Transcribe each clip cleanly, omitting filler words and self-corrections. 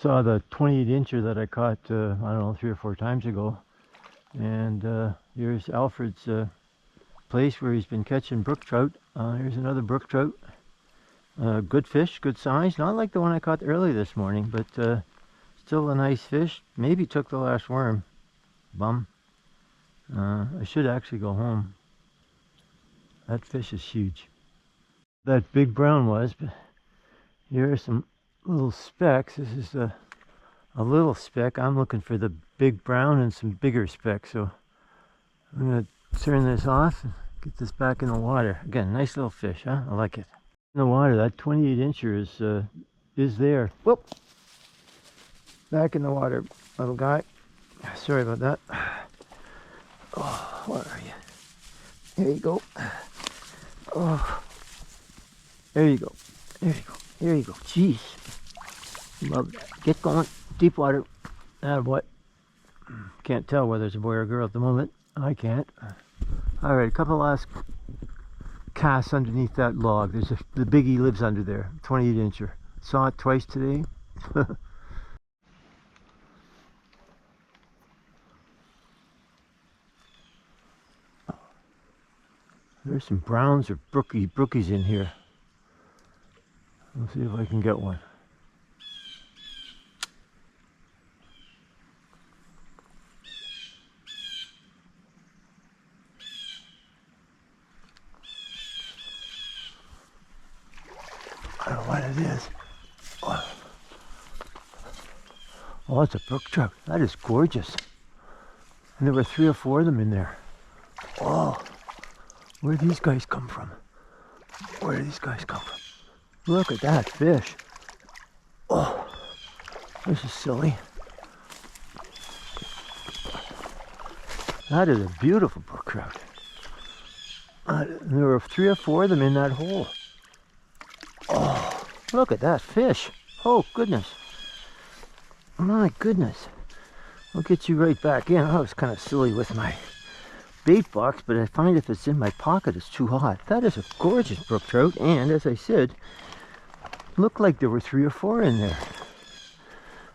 saw the 28-incher that I caught, I don't know, 3 or 4 times ago. And here's Alfred's place where he's been catching brook trout. Here's another brook trout. Good fish, good size. Not like the one I caught early this morning, but still a nice fish. Maybe took the last worm. Bum. I should actually go home. That fish is huge. That big brown was, but here are some little specks. This is a little speck. I'm looking for the big brown and some bigger specks, so I'm going to turn this off and get this back in the water. Again, nice little fish, huh? I like it. In the water, that 28-incher is there. Whoop! Back in the water, little guy. Sorry about that. Oh, where are you? There you go. Oh, there you go. There you go. There you go. Jeez. Love that. Get going. Deep water. Attaboy. Can't tell whether it's a boy or a girl at the moment. I can't. Alright, a couple last casts underneath that log. There's the biggie lives under there. 28-incher. Saw it twice today. There's some browns or brookies in here. Let's see if I can get one. I don't know what it is. Oh, it's a brook trout. That is gorgeous. And there were 3 or 4 of them in there. Oh, where do these guys come from? Where do these guys come from? Look at that fish. Oh, this is silly. That is a beautiful brook trout. There were 3 or 4 of them in that hole. Oh, look at that fish. Oh, goodness. My goodness. I'll get you right back in. I was kind of silly with my bait box, but I find if it's in my pocket, it's too hot. That is a gorgeous brook trout, and as I said, looked like there were 3 or 4 in there.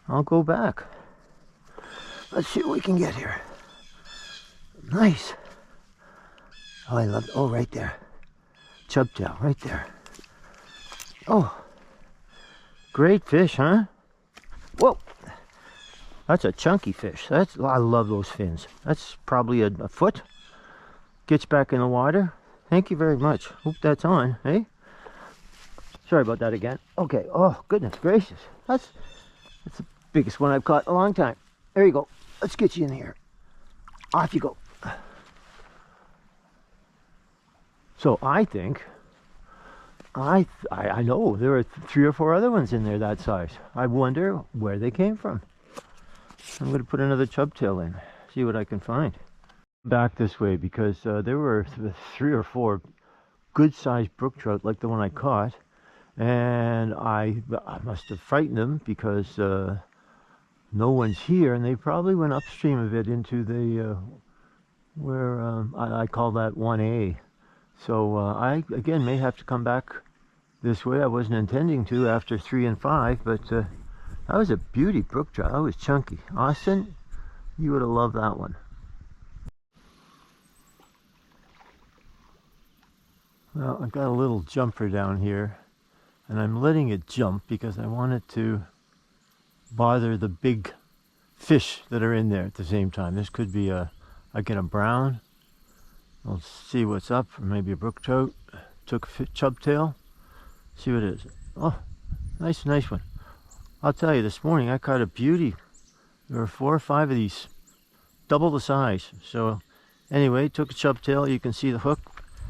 I'll go back. Let's see what we can get here. Nice. Oh, I love it. Oh, right there. Chubtail, right there. Oh, great fish, huh? Whoa. That's a chunky fish. I love those fins. That's probably a foot. Gets back in the water. Thank you very much. Hope that's on, eh? Sorry about that again. Okay. Oh, goodness gracious. That's the biggest one I've caught in a long time. There you go. Let's get you in here. Off you go. So I think, I know there are 3 or 4 other ones in there that size. I wonder where they came from. I'm going to put another chubtail in, see what I can find. Back this way because there were 3 or 4 good-sized brook trout like the one I caught, and I must have frightened them because no one's here, and they probably went upstream a bit into the where I call that 1A. So I again may have to come back this way. I wasn't intending to after 3 and 5, but that was a beauty brook trout. That was chunky. Austin, you would have loved that one. Well, I've got a little jumper down here, and I'm letting it jump because I want it to bother the big fish that are in there at the same time. This could be I get a brown. I'll see what's up, or maybe a brook trout. Took a chubtail. See what it is. Oh, nice one. I'll tell you, this morning I caught a beauty. There were 4 or 5 of these, double the size. So anyway, took a chubtail. You can see the hook,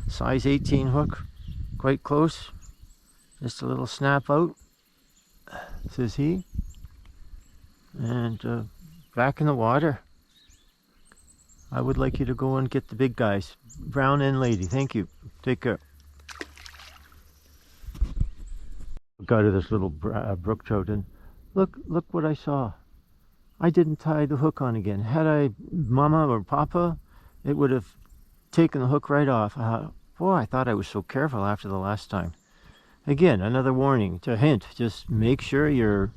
size 18 hook, quite close. Just a little snap out, says he. And back in the water. I would like you to go and get the big guys. Brown and lady, thank you. Take care. Got to this little brook trout, and look what I saw. I didn't tie the hook on again. Had I mama or papa, it would have taken the hook right off. Boy, I thought I was so careful after the last time. Again, another warning, a hint. Just make sure your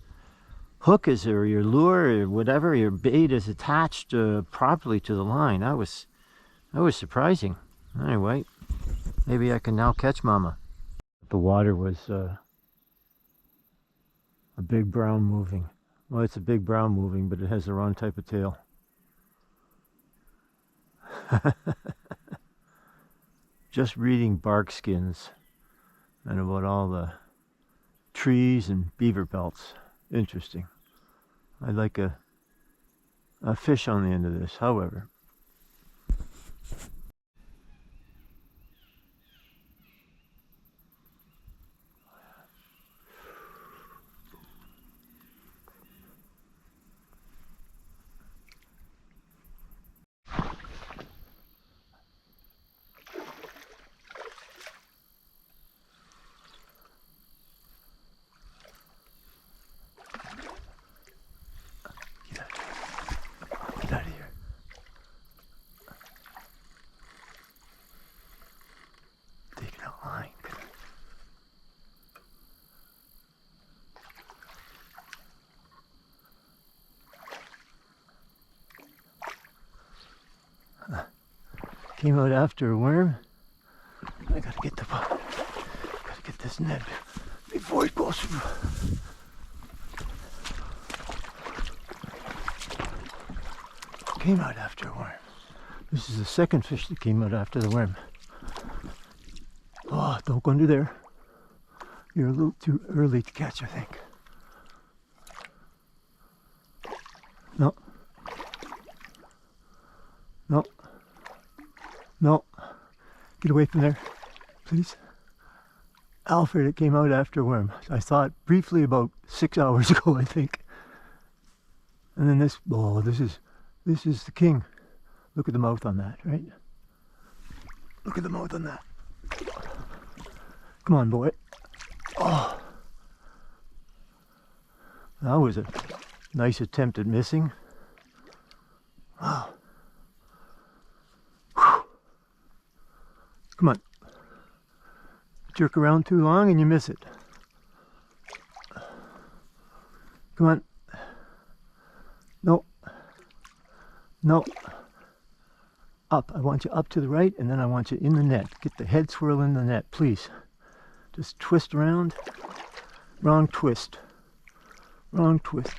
hook is, or your lure, or whatever, your bait is attached properly to the line. That was surprising. Anyway, maybe I can now catch mama. The water was a big brown moving. Well, it's a big brown moving, but it has the wrong type of tail. Just reading bark skins and about all the trees and beaver pelts. Interesting. I'd like a fish on the end of this, however. Get out of here. Taking out line. Came out after a worm. I gotta get this net before it goes through. Came out after a worm. This is the second fish that came out after the worm. Oh, don't go under there. You're a little too early to catch, I think. No. No. No. Get away from there, please. Alfred, it came out after a worm. I saw it briefly about 6 hours ago, I think. And then this, oh, this is the king. Look at the mouth on that, right? Look at the mouth on that. Come on, boy. Oh. That was a nice attempt at missing. Wow. Whew. Come on. Jerk around too long and you miss it. Come on. No. No. Up. I want you up to the right, and then I want you in the net. Get the head swirl in the net, please. Just twist around. Wrong twist. Wrong twist.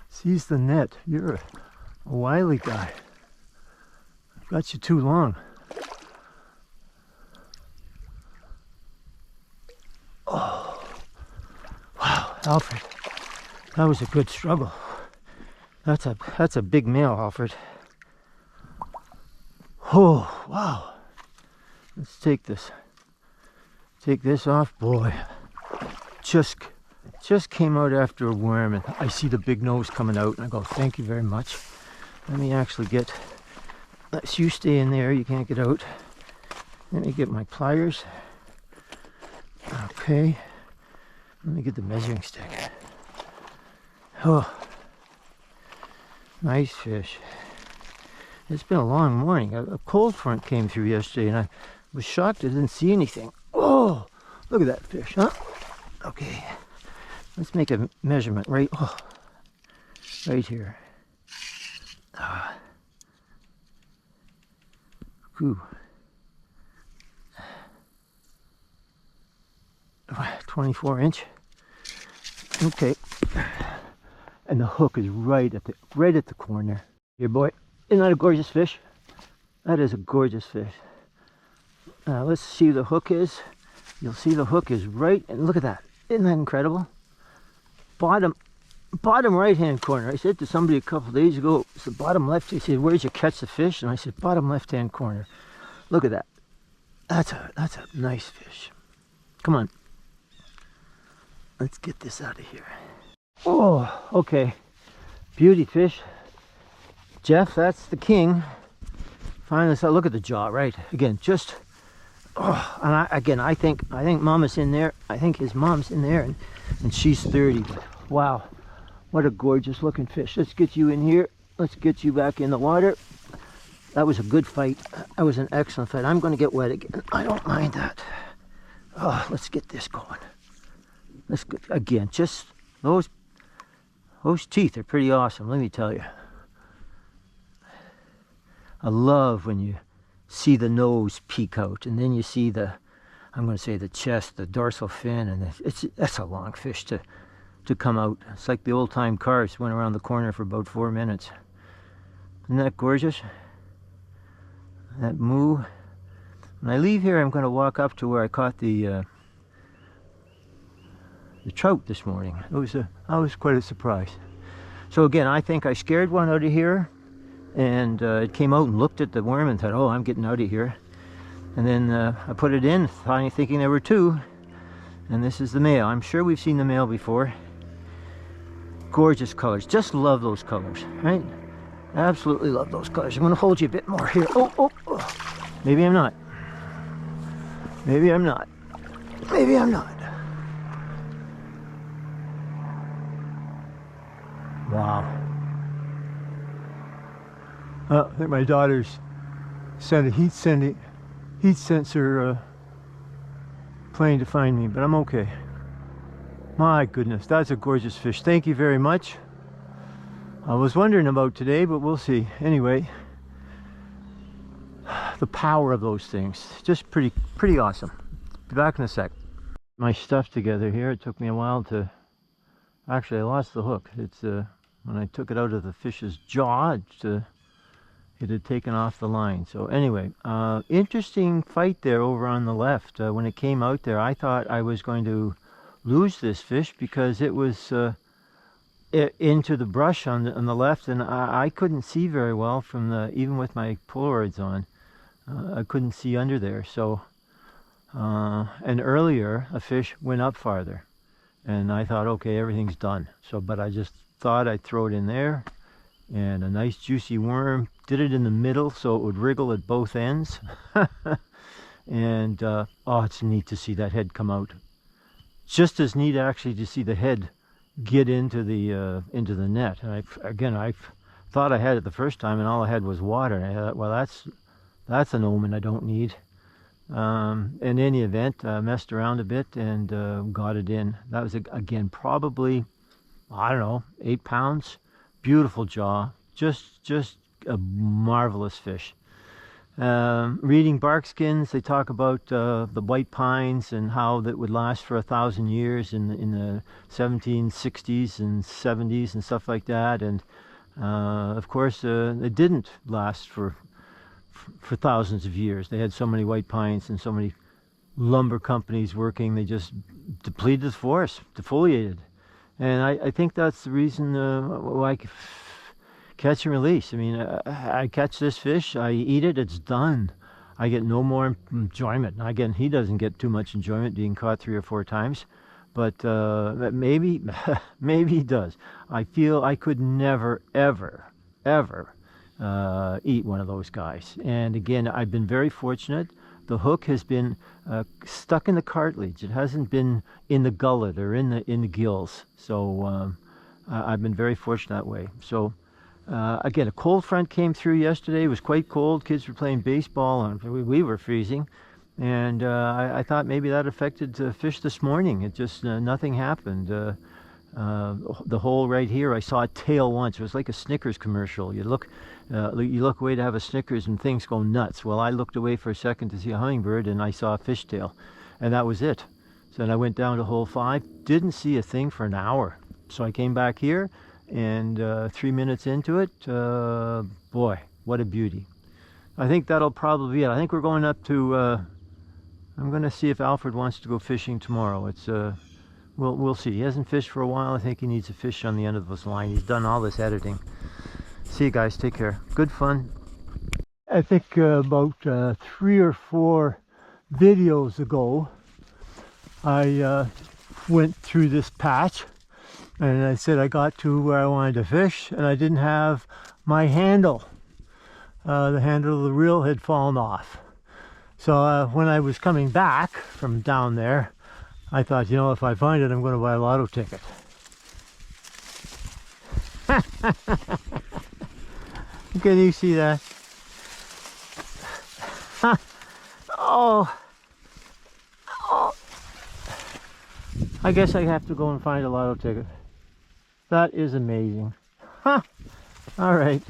Seize the net. You're a wily guy. I've got you too long. Oh. Wow, Alfred. That was a good struggle. That's a big male, Alfred. Oh, wow. Let's take this. Take this off. Boy, just came out after a worm, and I see the big nose coming out, and I go, thank you very much. Let me actually get, let you stay in there, you can't get out. Let me get my pliers. Okay. Let me get the measuring stick. Oh. Nice fish. It's been a long morning. A cold front came through yesterday, and I was shocked I didn't see anything. Oh, look at that fish, huh? Okay, let's make a measurement right here. Ooh. 24 inch. Okay. And the hook is right at the corner. Here, boy. Isn't that a gorgeous fish? That is a gorgeous fish. Let's see where the hook is. You'll see the hook is right, and look at that. Isn't that incredible? Bottom right hand corner. I said to somebody a couple of days ago, it's the bottom left. He said, where'd you catch the fish? And I said, bottom left hand corner. Look at that. That's a nice fish. Come on. Let's get this out of here. Oh, okay. Beauty fish. Jeff, that's the king. Finally, so look at the jaw, right? Again, just, oh, and I think Mama's in there. I think his mom's in there, and she's 30. Wow, what a gorgeous looking fish. Let's get you in here. Let's get you back in the water. That was a good fight. That was an excellent fight. I'm going to get wet again. I don't mind that. Oh, let's get this going. Let's go again. Just those. Those teeth are pretty awesome, let me tell you. I love when you see the nose peek out, and then you see the, I'm going to say the chest, the dorsal fin, and that's a long fish to come out. It's like the old time cars went around the corner for about 4 minutes. Isn't that gorgeous? That moo. When I leave here, I'm going to walk up to where I caught the trout this morning. That was quite a surprise. So again, I think I scared one out of here, and it came out and looked at the worm and thought, oh, I'm getting out of here. And then I put it in, thinking there were two, and this is the male. I'm sure we've seen the male before. Gorgeous colors. Just love those colors, right? Absolutely love those colors. I'm going to hold you a bit more here. Oh. Maybe I'm not. Maybe I'm not. Maybe I'm not. Wow. I think my daughter's sent a heat sensor plane to find me, but I'm okay. My goodness, that's a gorgeous fish. Thank you very much. I was wondering about today, but we'll see. Anyway, the power of those things, just pretty awesome. Be back in a sec. My stuff together here. It took me a while to, actually I lost the hook. It's when I took it out of the fish's jaw, it had taken off the line. So anyway, interesting fight there over on the left. When it came out there, I thought I was going to lose this fish because it was into the brush on the left, and I couldn't see very well from even with my Polaroids on. I couldn't see under there. So and earlier a fish went up farther, and I thought, okay, everything's done. So but I just thought I'd throw it in there, and a nice juicy worm. Did it in the middle so it would wriggle at both ends. And oh, it's neat to see that head come out. Just as neat actually to see the head get into the net. And I thought I had it the first time, and all I had was water, and I thought, well, that's an omen I don't need. In any event, messed around a bit and got it in. That was again probably, I don't know, 8 pounds. Beautiful jaw, just a marvelous fish. Reading bark skins, they talk about the white pines and how that would last for 1,000 years in the 1760s and 70s and stuff like that. And of course, it didn't last for thousands of years. They had so many white pines and so many lumber companies working. They just depleted the forest, defoliated. And I think that's the reason why catch and release. I mean, I catch this fish, I eat it, it's done. I get no more enjoyment. Now, again, he doesn't get too much enjoyment being caught 3 or 4 times, but maybe he does. I feel I could never, ever eat one of those guys. And again, I've been very fortunate. The hook has been stuck in the cartilage. It hasn't been in the gullet or in the gills. So I've been very fortunate that way. So again, a cold front came through yesterday. It was quite cold. Kids were playing baseball, and we were freezing. And I thought maybe that affected the fish this morning. It just nothing happened. The hole right here, I saw a tail once. It was like a Snickers commercial. You look away to have a Snickers and things go nuts. Well, I looked away for a second to see a hummingbird, and I saw a fishtail, and that was it. So then I went down to hole 5, didn't see a thing for an hour. So I came back here, and 3 minutes into it, boy, what a beauty. I think that'll probably be it. I think we're going up to, I'm going to see if Alfred wants to go fishing tomorrow. It's we'll see. He hasn't fished for a while. I think he needs a fish on the end of this line. He's done all this editing. See you guys. Take care. Good fun. I think about 3 or 4 videos ago, I went through this patch, and I said I got to where I wanted to fish, and I didn't have my handle. The handle of the reel had fallen off. So when I was coming back from down there, I thought, you know, if I find it, I'm going to buy a lotto ticket. Can you see that? Oh. I guess I have to go and find a lotto ticket. That is amazing. Huh. All right.